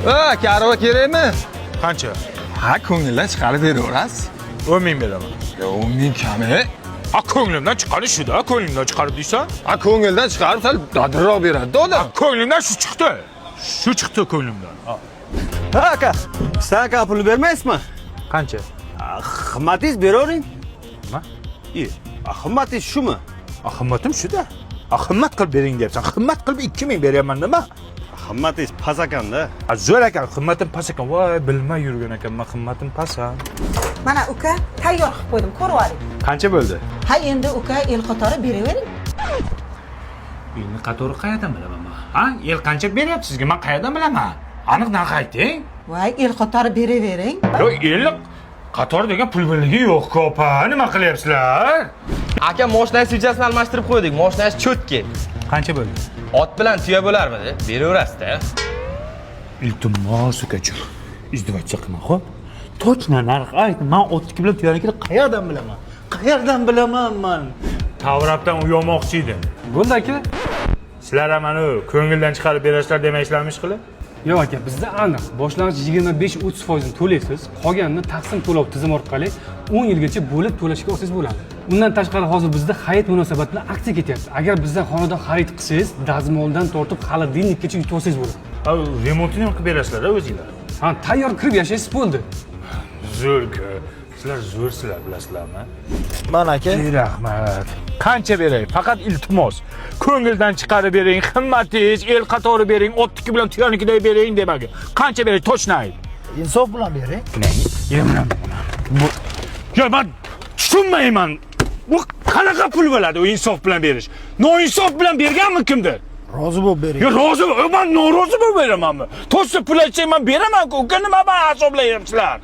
Karva kerakmi? Qancha? Ha, ko'ngildan chiqarib beraverasiz. 10 ming beraman. 10 ming kami. Ha, ko'nglimdan chiqarish shu-da, ko'nglimdan chiqarib deysan? Ha, ko'ngildan chiqarib sal dadilroq beradi-da odam. Ko'nglimdan shu chiqdi. Shu chiqdi ko'nglimdan. Ha aka, sen aka pul bermaysizmi? Qancha? Qimmatingiz beravering. Nima? Qimmatingiz shumi? Qimmatim shu-da. Qimmat qilib bering deyapsan. Qimmat qilib 2 ming beryapman nima? Qimmatingiz past ekanda. Zo'r ekan, qimmatim past ekan. Voy, bilmay yurgan ekanman, qimmatim past. Mana uka tayyor qilib qo'ydim, ko'rib oling. Qancha bo'ldi? Ha, endi uka el qatori beravering. Elni qatori qayerdan bilaman men? Ha, el qancha beryapti sizga? Men qayerdan bilaman? Aniq narx ayting. Voy, el qatori beravering. Yo, el qator degan pul birligi yo'q-ku, opa. Nima qilyapsizlar? Aka, mashinangiz svechasini almashtirib qo'ydik. Mashinangiz cho'tki. Qancha bo'ldi? Ot bilan tuya bo'larmidi? Beraverasiz-da. Iltimos ukajon. Izdivojcha qilma, xo'p? Точно narx ayt. Men otniki bilan tuyanikini qayerdan bilaman? Qayerdan bilaman men? Tavrabdan uyomoqchi edim. Bo'ldi aka. Sizlar ham mana ko'ngildan chiqarib berasizlar demaysilarmish qilib? Yo'q aka, bizda aniq. Boshlang'ich 25-30% to'laysiz, qolganini taqsim to'lov tizimi orqali 10 yilgacha bo'lib to'lashga olsangiz bo'ladi. Undan tashqari hozir bizda xarid munosabati bilan aksiya ketyapti. Agar bizdan xonadon xarid qilsangiz, dazmoldan tortib xolodilnikgacha yutib olsangiz bo'ladi. Ha, remontini ham qilib berasizlar-da o'zingizlar. Ha, tayyor kirib yashaysiz bo'ldi. Zo'r-ku. Sizlar zo'rsizlar bilasizlarmi? Mana aka. Rahmat. Qancha beray? Faqat iltimos. Ko'ngildan chiqarib bering, qimmatingiz, el qatori bering, otniki bilan tuyanikiday bering demaga. Qancha beray? Точно ayt. Insof bilan bering. Yo, men tushunmayman. Bu qanaqa pul bo'ladi u insof bilan berish? Noinsof bilan berganmi kimdir? Rozi bo'lib bering. Yo, rozi bo'l. Men norozi bo'lib beramanmi? To'g'risi pul aytsang men beraman-ku. Uka nima men hisoblayapsizlar?